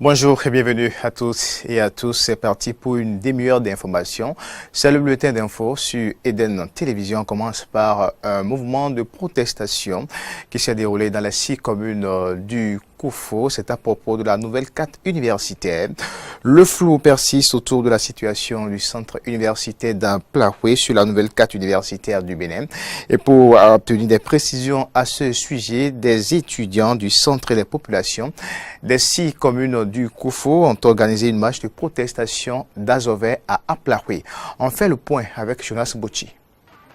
Bonjour et bienvenue à tous et à tous. C'est parti pour une demi-heure d'information. C'est le bulletin d'info sur Eden Télévision. On commence par un mouvement de protestation qui s'est déroulé dans les 6 communes du Koufo. C'est à propos de la nouvelle carte universitaire. Le flou persiste autour de la situation du centre universitaire d'Amplahoué sur la nouvelle carte universitaire du Bénin. Et pour obtenir des précisions à ce sujet, des étudiants du centre et des populations des 6 communes du Koufo ont organisé une marche de protestation d'Azové à Amplahoué. On fait le point avec Jonas Bouchi.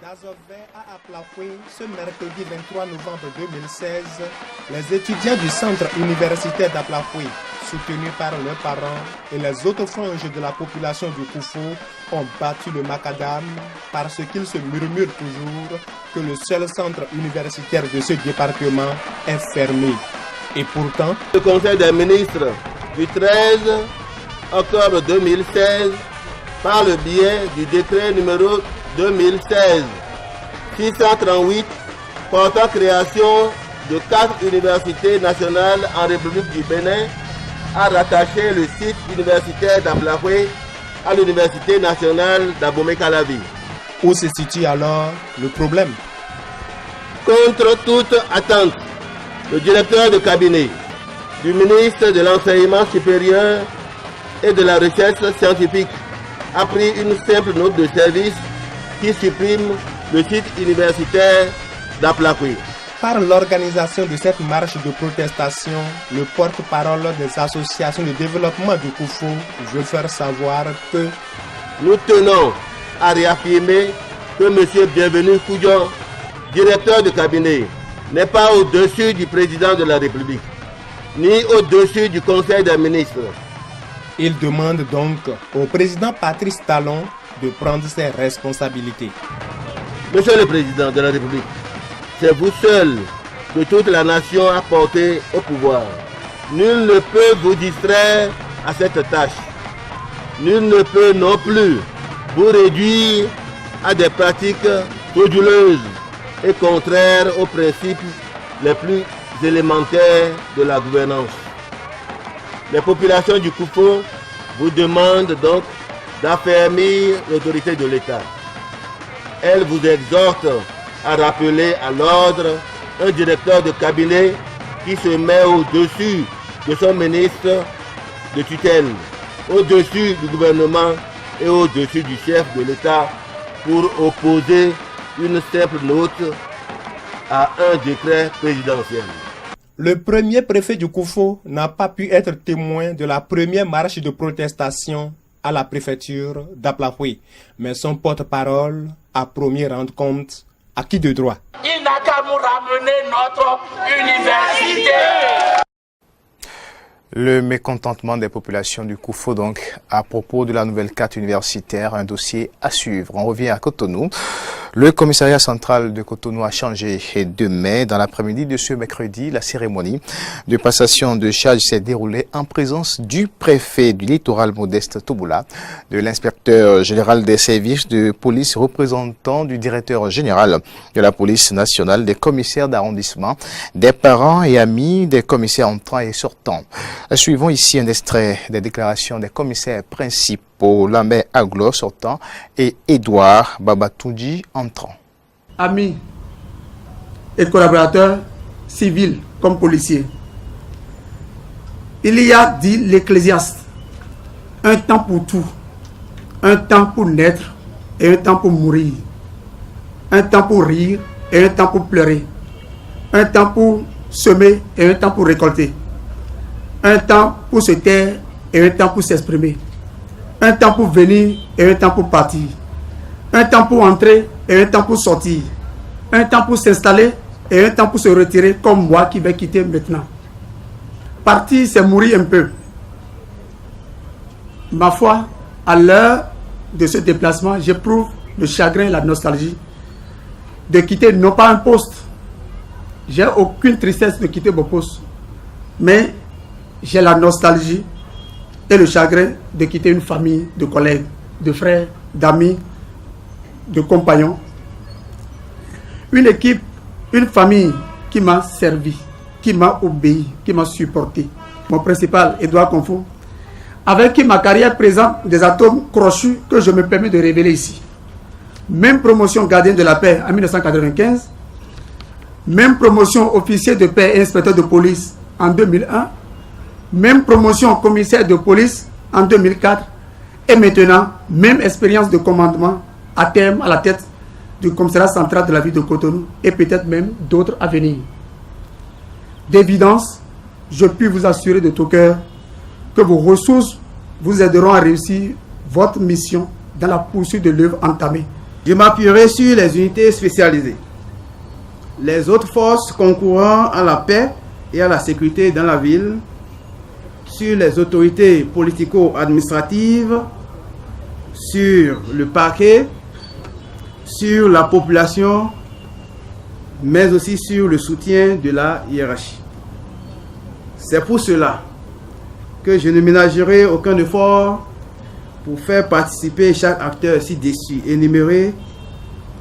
D'Azové à Amplahoué, ce mercredi 23 novembre 2016, les étudiants du centre universitaire d'Amplahoué, soutenus par leurs parents et les autres franges de la population du Koufo, ont battu le macadam parce qu'ils se murmurent toujours que le seul centre universitaire de ce département est fermé. Et pourtant, le Conseil des ministres du 13 octobre 2016, par le biais du décret numéro 2016-638 portant création de 4 universités nationales en République du Bénin, a rattaché le site universitaire d'Amplahoué à l'Université nationale d'Abomey-Calavi. Où se situe alors le problème? Contre toute attente, le directeur de cabinet du ministre de l'Enseignement supérieur et de la Recherche scientifique a pris une simple note de service qui supprime le site universitaire d'Amplahoué. Par l'organisation de cette marche de protestation, le porte-parole des associations de développement du Koufo veut faire savoir que nous tenons à réaffirmer que M. Bienvenu Koudjon, directeur de cabinet, n'est pas au-dessus du président de la République, ni au-dessus du Conseil des ministres. Il demande donc au président Patrice Talon de prendre ses responsabilités. Monsieur le président de la République, c'est vous seul que toute la nation a porté au pouvoir. Nul ne peut vous distraire à cette tâche. Nul ne peut non plus vous réduire à des pratiques frauduleuses et contraires aux principes les plus élémentaires de la gouvernance. Les populations du Koufo vous demandent donc d'affermir l'autorité de l'État. Elles vous exhortent à rappeler à l'ordre un directeur de cabinet qui se met au-dessus de son ministre de tutelle, au-dessus du gouvernement et au-dessus du chef de l'État pour opposer une simple note à un décret présidentiel. Le premier préfet du Koufo n'a pas pu être témoin de la première marche de protestation à la préfecture d'Amplahoué, mais son porte-parole a promis rendre compte à qui de droit. Il n'a qu'à nous ramener notre université. Le mécontentement des populations du Koufo, donc, à propos de la nouvelle carte universitaire, un dossier à suivre. On revient à Cotonou. Le commissariat central de Cotonou a changé demain. Dans l'après-midi de ce mercredi, la cérémonie de passation de charge s'est déroulée en présence du préfet du littoral Modeste Touboula, de l'inspecteur général des services de police représentant du directeur général de la police nationale, des commissaires d'arrondissement, des parents et amis des commissaires entrants et sortants. Suivons ici un extrait des déclarations des commissaires principaux, Lambert Aglo sortant et Edouard Babatouji entrant. Amis et collaborateurs civils comme policiers, il y a, dit l'Ecclésiaste, un temps pour tout, un temps pour naître et un temps pour mourir, un temps pour rire et un temps pour pleurer, un temps pour semer et un temps pour récolter, un temps pour se taire et un temps pour s'exprimer, un temps pour venir et un temps pour partir, un temps pour entrer et un temps pour sortir, un temps pour s'installer et un temps pour se retirer, comme moi qui vais quitter maintenant. Partir, c'est mourir un peu. Ma foi, à l'heure de ce déplacement, j'éprouve le chagrin et la nostalgie de quitter non pas un poste. J'ai aucune tristesse de quitter mon poste, mais j'ai la nostalgie et le chagrin de quitter une famille de collègues, de frères, d'amis, de compagnons. Une équipe, une famille qui m'a servi, qui m'a obéi, qui m'a supporté. mon principal, Edouard Confo, avec qui ma carrière présente des atomes crochus que je me permets de révéler ici. Même promotion gardien de la paix en 1995, même promotion officier de paix et inspecteur de police en 2001, même promotion commissaire de police en 2004, et maintenant, même expérience de commandement à terme à la tête du commissariat central de la ville de Cotonou et peut-être même d'autres à venir. D'évidence, je puis vous assurer de tout cœur que vos ressources vous aideront à réussir votre mission dans la poursuite de l'œuvre entamée. Je m'appuierai sur les unités spécialisées, les autres forces concourant à la paix et à la sécurité dans la ville, sur les autorités politico-administratives, sur le parquet, sur la population, mais aussi sur le soutien de la hiérarchie. C'est pour cela que je ne ménagerai aucun effort pour faire participer chaque acteur ci-dessus énuméré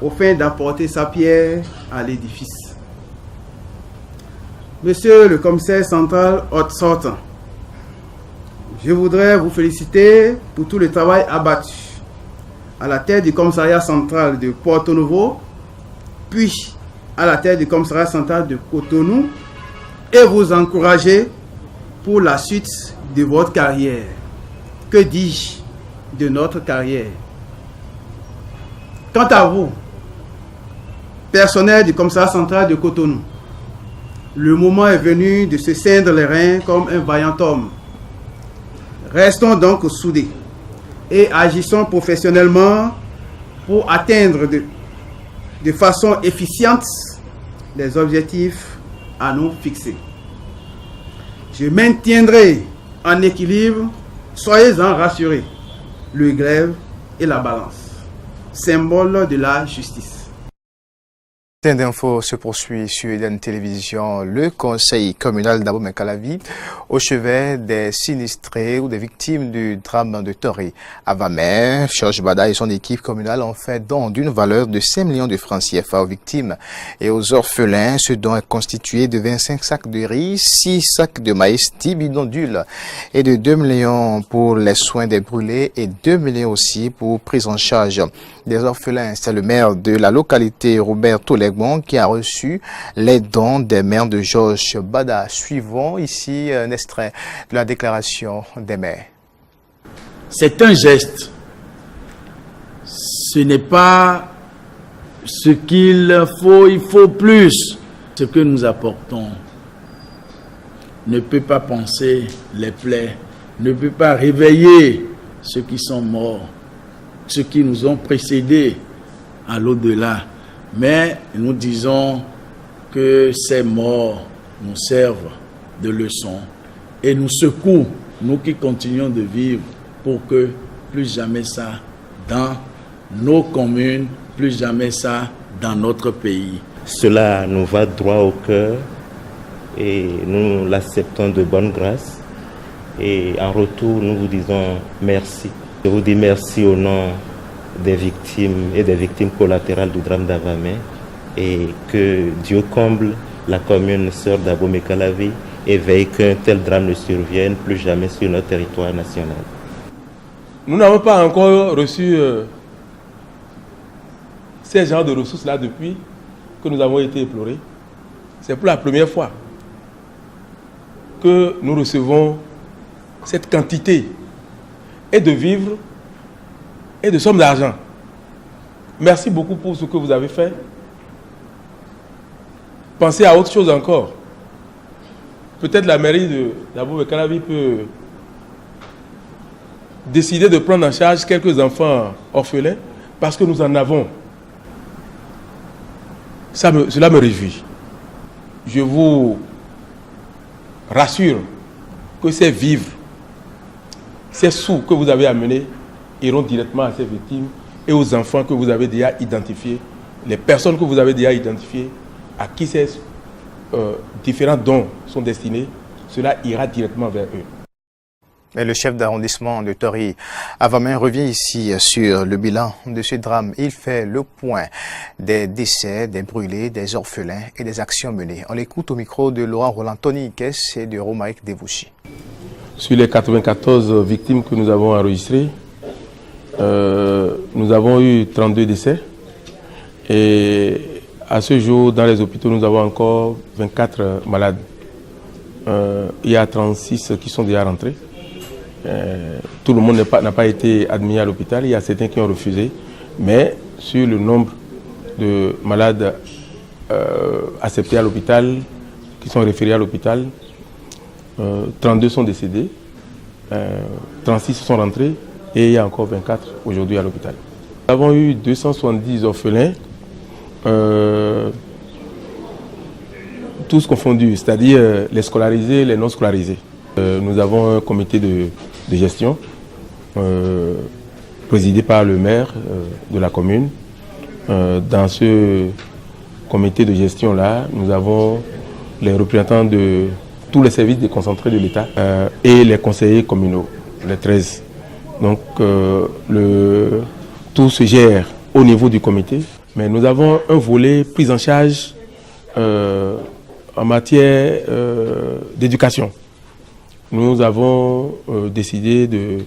au fin d'apporter sa pierre à l'édifice. Monsieur le commissaire central hôte sortant, je voudrais vous féliciter pour tout le travail abattu à la tête du commissariat central de Porto Novo, puis à la tête du commissariat central de Cotonou, et vous encourager pour la suite de votre carrière. Que dis-je de notre carrière? Quant à vous, personnel du commissariat central de Cotonou, le moment est venu de se ceindre les reins comme un vaillant homme. Restons donc soudés et agissons professionnellement pour atteindre de façon efficiente les objectifs à nous fixer. Je maintiendrai en équilibre, soyez-en rassurés, le glaive et la balance, symbole de la justice. D'infos se poursuit sur Eden Télévision. Le conseil communal d'Abomey-Calavi, au chevet des sinistrés ou des victimes du drame de Toré à Vamey, Georges Bada et son équipe communale ont fait don d'une valeur de 5 millions de francs CFA aux victimes et aux orphelins. Ce don est constitué de 25 sacs de riz, 6 sacs de maïs, 10 bidons d'huile et de 2 millions pour les soins des brûlés et 2 millions aussi pour prise en charge des orphelins. C'est le maire de la localité, Robert Tolegmon, qui a reçu les dons des maires de Georges Bada. Suivons ici un extrait de la déclaration des maires. C'est un geste. Ce n'est pas ce qu'il faut, il faut plus. Ce que nous apportons ne peut pas penser les plaies, ne peut pas réveiller ceux qui sont morts, ceux qui nous ont précédés à l'au-delà. Mais nous disons que ces morts nous servent de leçon et nous secouent, nous qui continuons de vivre, pour que plus jamais ça dans nos communes, plus jamais ça dans notre pays. Cela nous va droit au cœur et nous l'acceptons de bonne grâce. Et en retour, nous vous disons merci. Je vous dis merci au nom des victimes et des victimes collatérales du drame d'Avamey, et que Dieu comble la commune sœur d'Abomey-Calavi et veille qu'un tel drame ne survienne plus jamais sur notre territoire national. Nous n'avons pas encore reçu ces genres de ressources-là depuis que nous avons été éplorés. C'est pour la première fois que nous recevons cette quantité et de vivres et de sommes d'argent. Merci beaucoup pour ce que vous avez fait. Pensez à autre chose encore. Peut-être la mairie d'Abomey-Calavi peut décider de prendre en charge quelques enfants orphelins parce que nous en avons. Cela me réjouit. Je vous rassure que ces vivres, ces sous que vous avez amenés iront directement à ces victimes et aux enfants que vous avez déjà identifiés, les personnes que vous avez déjà identifiées, à qui ces différents dons sont destinés, cela ira directement vers eux. Et le chef d'arrondissement de Tori, Avamain, revient ici sur le bilan de ce drame. Il fait le point des décès, des brûlés, des orphelins et des actions menées. On l'écoute au micro de Laurent Roland Tony Kess et de Romaric Devouchi. Sur les 94 victimes que nous avons enregistrées, nous avons eu 32 décès. Et à ce jour, dans les hôpitaux, nous avons encore 24 malades. Il y a 36 qui sont déjà rentrés. Tout le monde n'a pas été admis à l'hôpital. Il y a certains qui ont refusé. Mais sur le nombre de malades acceptés à l'hôpital, qui sont référés à l'hôpital, 32 sont décédés, 36 sont rentrés et il y a encore 24 aujourd'hui à l'hôpital. Nous avons eu 270 orphelins, tous confondus, c'est-à-dire les scolarisés, les non scolarisés. Nous avons un comité de gestion présidé par le maire de la commune. Dans ce comité de gestion-là, nous avons les représentants de tous les services déconcentrés de l'État et les conseillers communaux, les 13. Donc tout se gère au niveau du comité, mais nous avons un volet prise en charge en matière d'éducation. Nous avons décidé de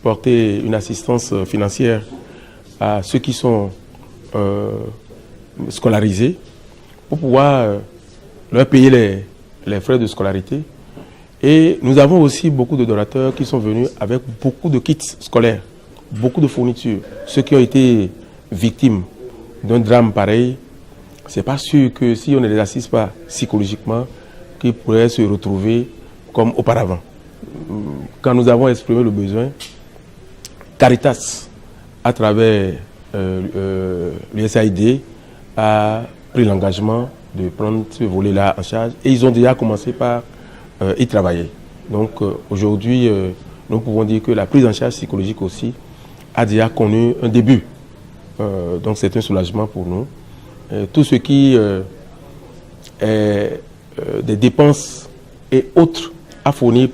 porter une assistance financière à ceux qui sont scolarisés pour pouvoir leur payer les frais de scolarité. Et nous avons aussi beaucoup de donateurs qui sont venus avec beaucoup de kits scolaires, beaucoup de fournitures. Ceux qui ont été victimes d'un drame pareil, c'est pas sûr que si on ne les assiste pas psychologiquement, qu'ils pourraient se retrouver comme auparavant. Quand nous avons exprimé le besoin, Caritas, à travers l'USAID, a pris l'engagement de prendre ce volet-là en charge et ils ont déjà commencé par y travailler. Donc aujourd'hui, nous pouvons dire que la prise en charge psychologique aussi a déjà connu un début. Donc c'est un soulagement pour nous. Tout ce qui est des dépenses et autres à fournir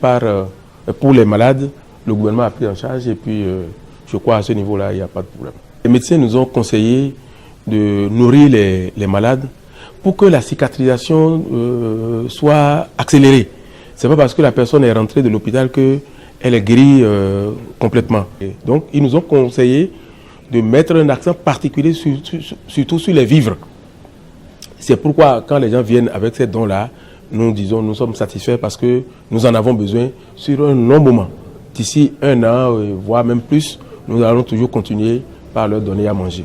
pour les malades, le gouvernement a pris en charge et puis je crois à ce niveau-là, il n'y a pas de problème. Les médecins nous ont conseillé de nourrir les malades pour que la cicatrisation soit accélérée. Ce n'est pas parce que la personne est rentrée de l'hôpital qu'elle est guérie complètement. Et donc, ils nous ont conseillé de mettre un accent particulier surtout sur les vivres. C'est pourquoi, quand les gens viennent avec ces dons-là, nous disons nous sommes satisfaits parce que nous en avons besoin sur un long moment. D'ici 1 an, voire même plus, nous allons toujours continuer par leur donner à manger.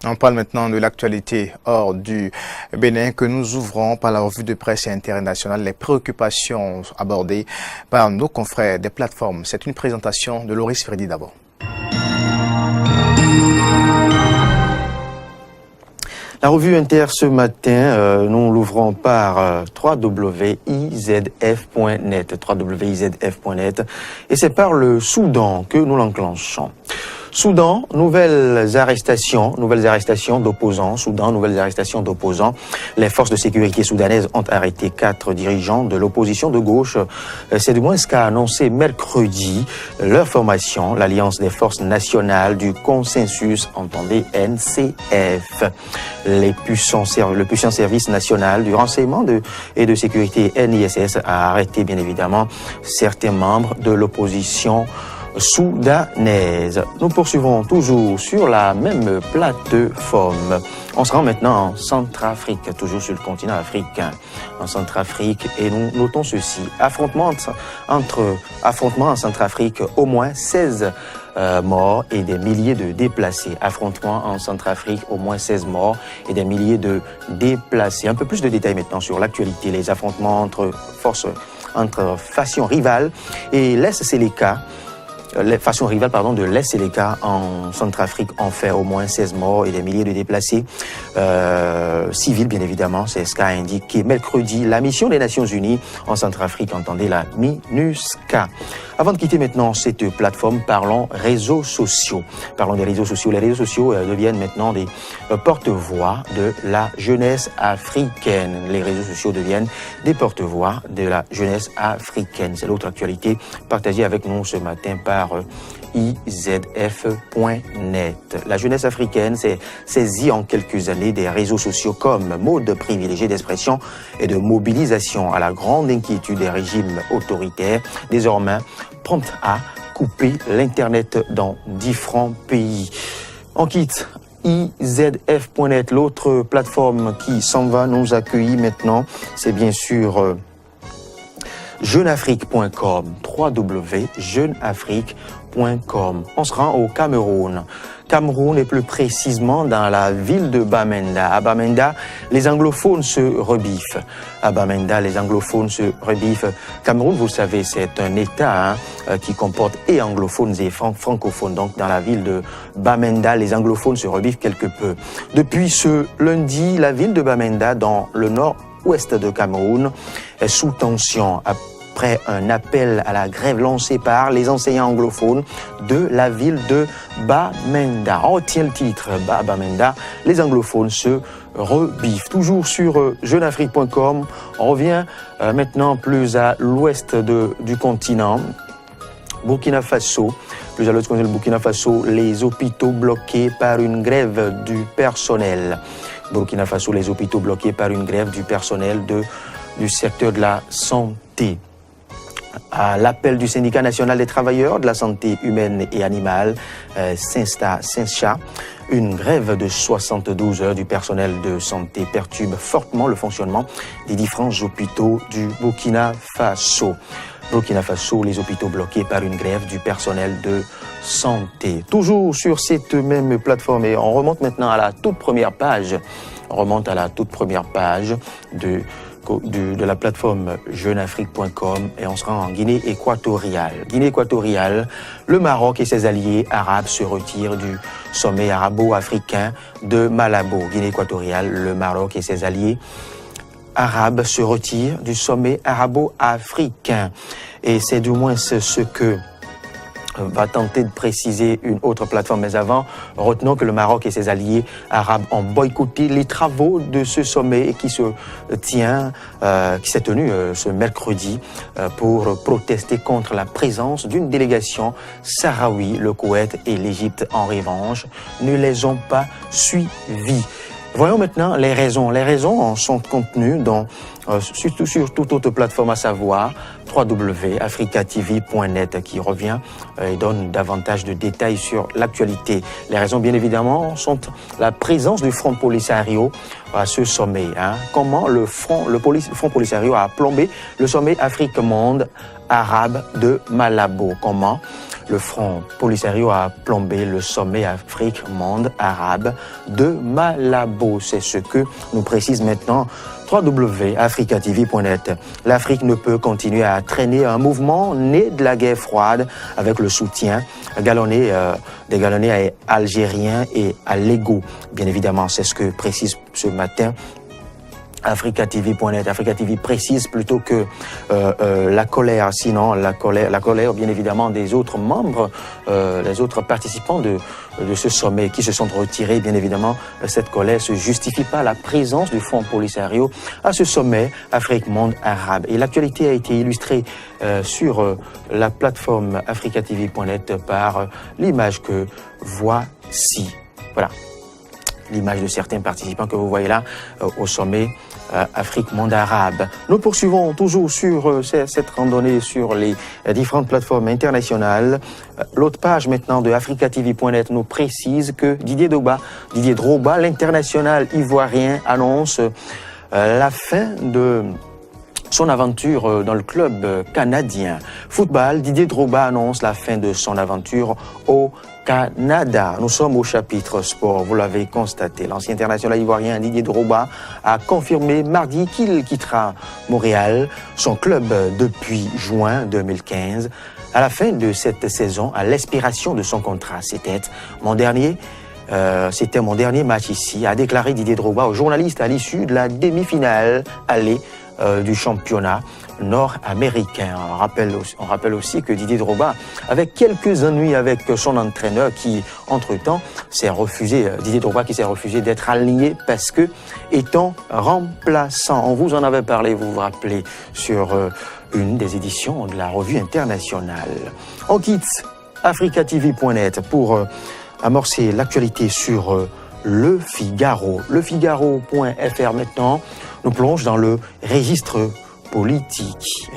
On parle maintenant de l'actualité hors du Bénin que nous ouvrons par la revue de presse internationale, les préoccupations abordées par nos confrères des plateformes. C'est une présentation de Loris Freddy d'abord. La revue Inter ce matin, nous l'ouvrons par www.izf.net, www.izf.net, et c'est par le Soudan que nous l'enclenchons. Soudan, nouvelles arrestations d'opposants. Soudan, nouvelles arrestations d'opposants. Les forces de sécurité soudanaises ont arrêté 4 dirigeants de l'opposition de gauche. C'est du moins ce qu'a annoncé mercredi leur formation, l'Alliance des forces nationales du consensus, entendez NCF. Le puissant service national du renseignement et de sécurité NISS a arrêté bien évidemment certains membres de l'opposition soudanaise. Nous poursuivons toujours sur la même plateforme. On se rend maintenant en Centrafrique, toujours sur le continent africain, en Centrafrique, et nous notons ceci. Affrontement en Centrafrique, au moins 16 morts et des milliers de déplacés. Affrontement en Centrafrique, au moins 16 morts et des milliers de déplacés. Un peu plus de détails maintenant sur l'actualité, les affrontements entre factions rivales et l'Est-Séléka. Les factions rivales de l'Est-Séléka en Centrafrique ont fait au moins 16 morts et des milliers de déplacés civils, bien évidemment. C'est ce qu'a indiqué mercredi la mission des Nations Unies en Centrafrique, entendez la MINUSCA. Avant de quitter maintenant cette plateforme, parlons réseaux sociaux. Parlons des réseaux sociaux. Les réseaux sociaux deviennent maintenant des porte-voix de la jeunesse africaine. Les réseaux sociaux deviennent des porte-voix de la jeunesse africaine. C'est l'autre actualité partagée avec nous ce matin par izf.net. La jeunesse africaine s'est saisie en quelques années des réseaux sociaux comme mode privilégié d'expression et de mobilisation à la grande inquiétude des régimes autoritaires, désormais prompte à couper l'Internet dans différents pays. On quitte izf.net, l'autre plateforme qui s'en va nous accueillir maintenant, c'est bien sûr jeuneafrique.com, www.jeuneafrique.com. On se rend au Cameroun. Cameroun et plus précisément dans la ville de Bamenda. À Bamenda, les anglophones se rebiffent. À Bamenda, les anglophones se rebiffent. Cameroun, vous savez, c'est un État qui comporte et anglophones et francophones. Donc, dans la ville de Bamenda, les anglophones se rebiffent quelque peu. Depuis ce lundi, la ville de Bamenda, dans le nord-ouest de Cameroun, est sous tension après un appel à la grève lancé par les enseignants anglophones de la ville de Bamenda. On retient le titre, Bamenda, les anglophones se rebiffent. Toujours sur jeuneafrique.com, on revient maintenant plus à l'ouest du continent. Burkina Faso, plus à l'ouest du Burkina Faso, les hôpitaux bloqués par une grève du personnel. Burkina Faso, les hôpitaux bloqués par une grève du personnel du secteur de la santé. À l'appel du syndicat national des travailleurs de la santé humaine et animale, SYNSCHA, une grève de 72 heures du personnel de santé perturbe fortement le fonctionnement des différents hôpitaux du Burkina Faso. Burkina Faso, les hôpitaux bloqués par une grève du personnel de santé. Toujours sur cette même plateforme, et on remonte maintenant à la toute première page. On remonte à la toute première page de la plateforme jeuneafrique.com et on se rend en Guinée équatoriale. Guinée équatoriale, le Maroc et ses alliés arabes se retirent du sommet arabo-africain de Malabo. Guinée équatoriale, le Maroc et ses alliés arabes se retirent du sommet arabo-africain. Et c'est du moins ce que va tenter de préciser une autre plateforme. Mais avant, retenons que le Maroc et ses alliés arabes ont boycotté les travaux de ce sommet qui s'est tenu ce mercredi pour protester contre la présence d'une délégation sahraoui. Le Koweït et l'Égypte, en revanche, ne les ont pas suivis. Voyons maintenant les raisons. Les raisons sont contenues surtout sur toute autre plateforme, à savoir www.africatv.net qui revient et donne davantage de détails sur l'actualité. Les raisons, bien évidemment, sont la présence du Front Polisario à ce sommet. Comment le Front Polisario a plombé le sommet Afrique-Monde arabe de Malabo. Comment le Front Polisario a plombé le sommet Afrique-Monde arabe de Malabo. C'est ce que nous précise maintenant www.africatv.net. L'Afrique ne peut continuer à traîner un mouvement né de la guerre froide avec le soutien des galonnés algériens et alégaux. Bien évidemment, c'est ce que précise ce matin africatv.net. Africatv précise plutôt que la colère, sinon la colère bien évidemment des autres membres, les autres participants de ce sommet qui se sont retirés. Bien évidemment, cette colère se justifie par la présence du Front Polisario à ce sommet Afrique-Monde arabe. Et l'actualité a été illustrée sur la plateforme africatv.net par l'image que voici. Voilà. L'image de certains participants que vous voyez là au sommet Afrique-Monde arabe. Nous poursuivons toujours sur cette randonnée sur les différentes plateformes internationales. L'autre page maintenant de africatv.net nous précise que Didier Drogba, l'international ivoirien, annonce la fin de son aventure dans le club canadien. Football, Didier Drogba annonce la fin de son aventure au Canada. Nous sommes au chapitre sport, vous l'avez constaté. L'ancien international ivoirien Didier Drogba a confirmé mardi qu'il quittera Montréal, son club depuis juin 2015. À la fin de cette saison, à l'expiration de son contrat, c'était mon dernier match ici, a déclaré Didier Drogba aux journalistes à l'issue de la demi-finale aller du championnat nord-américain. On rappelle aussi que Didier Drogba avait quelques ennuis avec son entraîneur qui, entre-temps, Didier Drogba qui s'est refusé d'être aligné parce que, étant remplaçant, on vous en avait parlé, vous vous rappelez, sur une des éditions de la revue internationale. On quitte africatv.net pour amorcer l'actualité sur Le Figaro. Lefigaro.fr maintenant nous plonge dans le registre politique.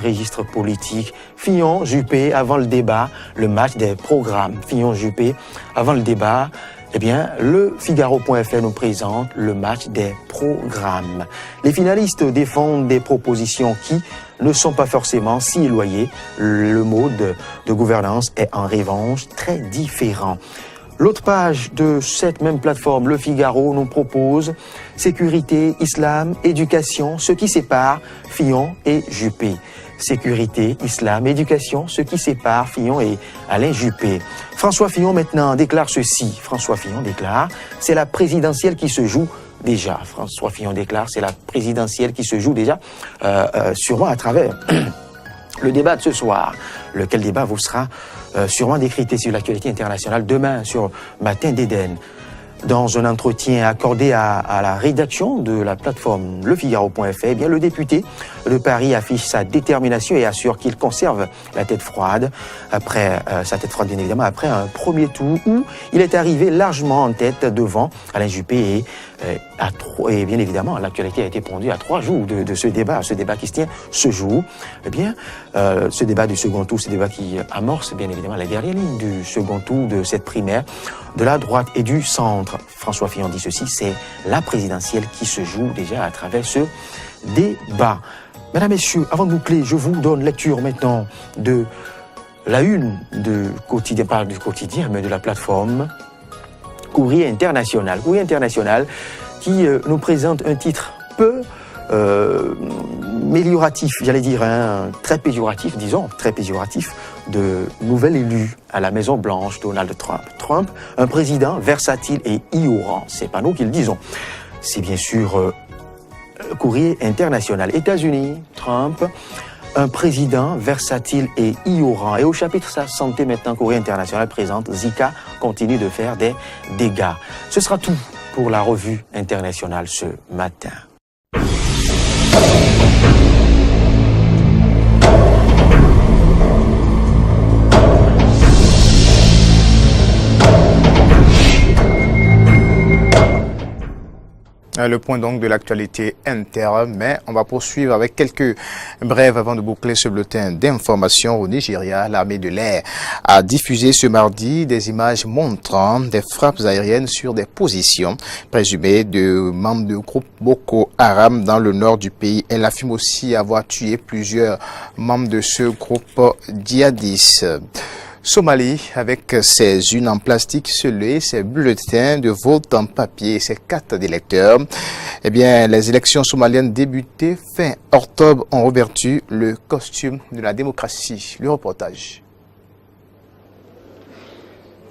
Fillon-Juppé avant le débat, le match des programmes. Fillon-Juppé avant le débat, eh bien, le Figaro.fr nous présente le match des programmes. Les finalistes défendent des propositions qui ne sont pas forcément si éloignées. Le mode de gouvernance est en revanche très différent. L'autre page de cette même plateforme, Le Figaro, nous propose sécurité, islam, éducation, ce qui sépare Fillon et Juppé. Sécurité, islam, éducation, ce qui sépare Fillon et Alain Juppé. François Fillon maintenant déclare ceci. François Fillon déclare, c'est la présidentielle qui se joue déjà. François Fillon déclare, c'est la présidentielle qui se joue déjà, sûrement à travers le débat de ce soir. Lequel débat vous sera sûrement décrypté sur l'actualité internationale demain sur Matin d'Éden. Dans un entretien accordé à la rédaction de la plateforme lefigaro.fr, eh bien, le député de Paris affiche sa détermination et assure qu'il conserve la tête froide bien évidemment, après un premier tour où il est arrivé largement en tête devant Alain Juppé et bien évidemment, l'actualité a été pondue à 3 jours de ce débat qui se tient ce jour. Eh bien, ce débat du second tour, ce débat qui amorce bien évidemment la dernière ligne du second tour de cette primaire de la droite et du centre. François Fillon dit ceci, c'est la présidentielle qui se joue déjà à travers ce débat. Mesdames, Messieurs, avant de boucler, je vous donne lecture maintenant de la une du quotidien, pas du quotidien, mais de la plateforme Courrier International. Courrier International qui nous présente un titre peu mélioratif, j'allais dire, très péjoratif, de nouvel élu à la Maison Blanche, Donald Trump. Trump, un président versatile et ignorant. C'est pas nous qui le disons. C'est bien sûr Courrier International. États-Unis, Trump, un président versatile et ignorant. Et au chapitre santé maintenant, Courrier International présente Zika continue de faire des dégâts. Ce sera tout pour la revue internationale ce matin. Le point donc de l'actualité interne, mais on va poursuivre avec quelques brèves avant de boucler ce bulletin d'information. Au Nigeria, l'armée de l'air a diffusé ce mardi des images montrant des frappes aériennes sur des positions présumées de membres du groupe Boko Haram dans le nord du pays. Elle affirme aussi avoir tué plusieurs membres de ce groupe djihadiste. Somalie, avec ses urnes en plastique scellées, ses bulletins de vote en papier et ses cartes d'électeurs. Eh bien, les élections somaliennes débutées fin octobre ont revêtu le costume de la démocratie. Le reportage.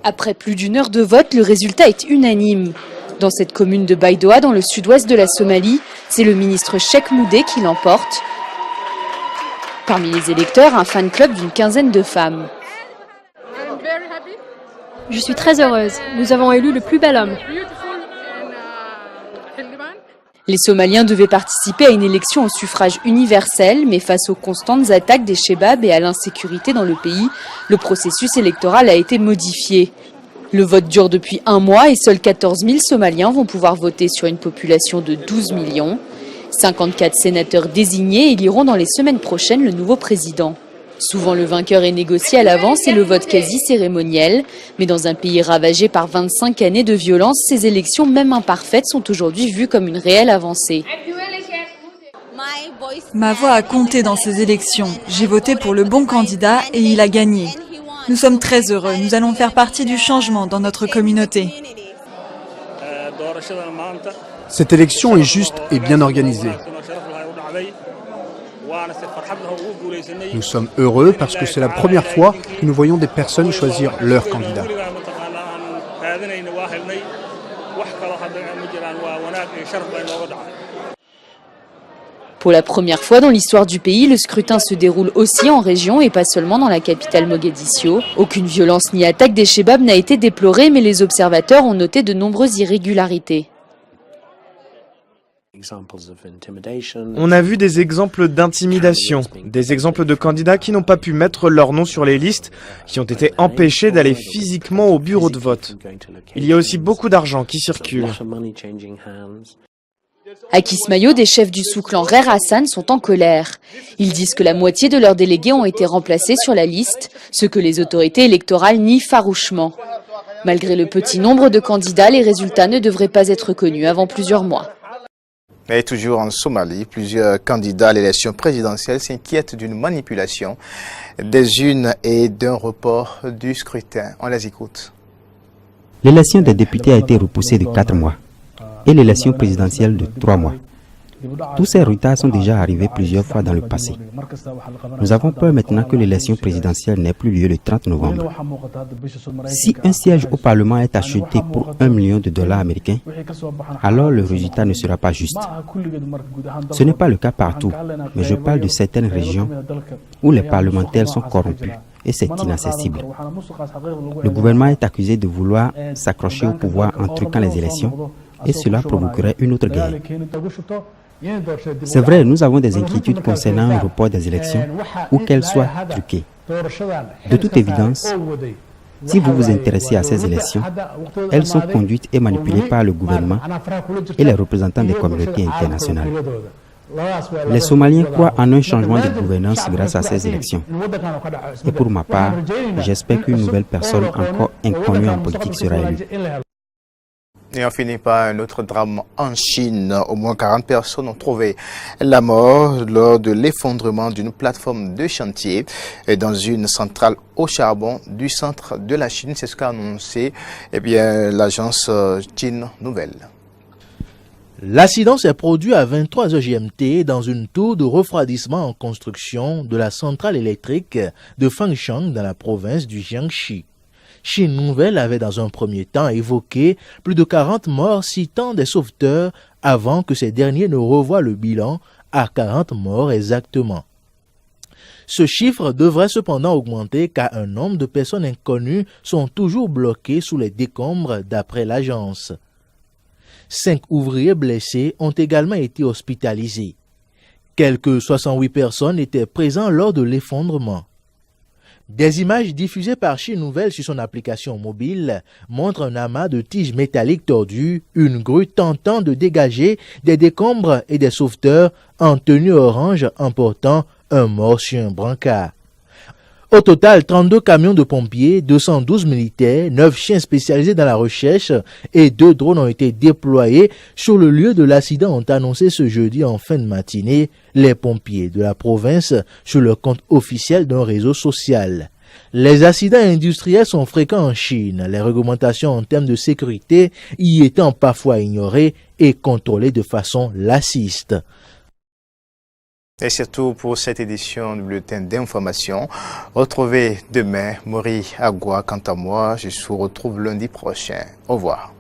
Après plus d'une heure de vote, le résultat est unanime. Dans cette commune de Baidoa, dans le sud-ouest de la Somalie, c'est le ministre Sheikh Moudé qui l'emporte. Parmi les électeurs, un fan club d'une quinzaine de femmes. Je suis très heureuse. Nous avons élu le plus bel homme. Les Somaliens devaient participer à une élection au suffrage universel, mais face aux constantes attaques des Chebabs et à l'insécurité dans le pays, le processus électoral a été modifié. Le vote dure depuis 1 mois et seuls 14 000 Somaliens vont pouvoir voter sur une population de 12 millions. 54 sénateurs désignés éliront dans les semaines prochaines le nouveau président. Souvent, le vainqueur est négocié à l'avance et le vote quasi cérémoniel. Mais dans un pays ravagé par 25 années de violence, ces élections, même imparfaites, sont aujourd'hui vues comme une réelle avancée. Ma voix a compté dans ces élections. J'ai voté pour le bon candidat et il a gagné. Nous sommes très heureux. Nous allons faire partie du changement dans notre communauté. Cette élection est juste et bien organisée. Nous sommes heureux parce que c'est la première fois que nous voyons des personnes choisir leur candidat. Pour la première fois dans l'histoire du pays, le scrutin se déroule aussi en région et pas seulement dans la capitale Mogadiscio. Aucune violence ni attaque des Chebabs n'a été déplorée, mais les observateurs ont noté de nombreuses irrégularités. On a vu des exemples d'intimidation, des exemples de candidats qui n'ont pas pu mettre leur nom sur les listes, qui ont été empêchés d'aller physiquement au bureau de vote. Il y a aussi beaucoup d'argent qui circule. À Kismayo, des chefs du sous-clan Rer Hassan sont en colère. Ils disent que la moitié de leurs délégués ont été remplacés sur la liste, ce que les autorités électorales nient farouchement. Malgré le petit nombre de candidats, les résultats ne devraient pas être connus avant plusieurs mois. Et toujours en Somalie, plusieurs candidats à l'élection présidentielle s'inquiètent d'une manipulation des urnes et d'un report du scrutin. On les écoute. L'élection des députés a été repoussée de 4 mois et l'élection présidentielle de 3 mois. Tous ces retards sont déjà arrivés plusieurs fois dans le passé. Nous avons peur maintenant que l'élection présidentielle n'ait plus lieu le 30 novembre. Si un siège au Parlement est acheté pour $1 million américains, alors le résultat ne sera pas juste. Ce n'est pas le cas partout, mais je parle de certaines régions où les parlementaires sont corrompus et c'est inaccessible. Le gouvernement est accusé de vouloir s'accrocher au pouvoir en truquant les élections et cela provoquerait une autre guerre. C'est vrai, nous avons des inquiétudes concernant un report des élections ou qu'elles soient truquées. De toute évidence, si vous vous intéressez à ces élections, elles sont conduites et manipulées par le gouvernement et les représentants des communautés internationales. Les Somaliens croient en un changement de gouvernance grâce à ces élections. Et pour ma part, j'espère qu'une nouvelle personne encore inconnue en politique sera élue. Et on finit par un autre drame en Chine. Au moins 40 personnes ont trouvé la mort lors de l'effondrement d'une plateforme de chantier dans une centrale au charbon du centre de la Chine. C'est ce qu'a annoncé l'agence Chine Nouvelle. L'accident s'est produit à 23h GMT dans une tour de refroidissement en construction de la centrale électrique de Fangshan dans la province du Jiangxi. Chine Nouvelle avait dans un premier temps évoqué plus de 40 morts citant des sauveteurs avant que ces derniers ne revoient le bilan à 40 morts exactement. Ce chiffre devrait cependant augmenter car un nombre de personnes inconnues sont toujours bloquées sous les décombres d'après l'agence. 5 ouvriers blessés ont également été hospitalisés. Quelques 68 personnes étaient présentes lors de l'effondrement. Des images diffusées par Chine Nouvelle sur son application mobile montrent un amas de tiges métalliques tordues, une grue tentant de dégager des décombres et des sauveteurs en tenue orange emportant un mort sur un brancard. Au total, 32 camions de pompiers, 212 militaires, 9 chiens spécialisés dans la recherche et 2 drones ont été déployés sur le lieu de l'accident, ont annoncé ce jeudi en fin de matinée les pompiers de la province sur le compte officiel d'un réseau social. Les accidents industriels sont fréquents en Chine, les réglementations en termes de sécurité y étant parfois ignorées et contrôlées de façon laxiste. Et surtout pour cette édition du bulletin d'information. Retrouvez demain Mori Agua. Quant à moi, je vous retrouve lundi prochain. Au revoir.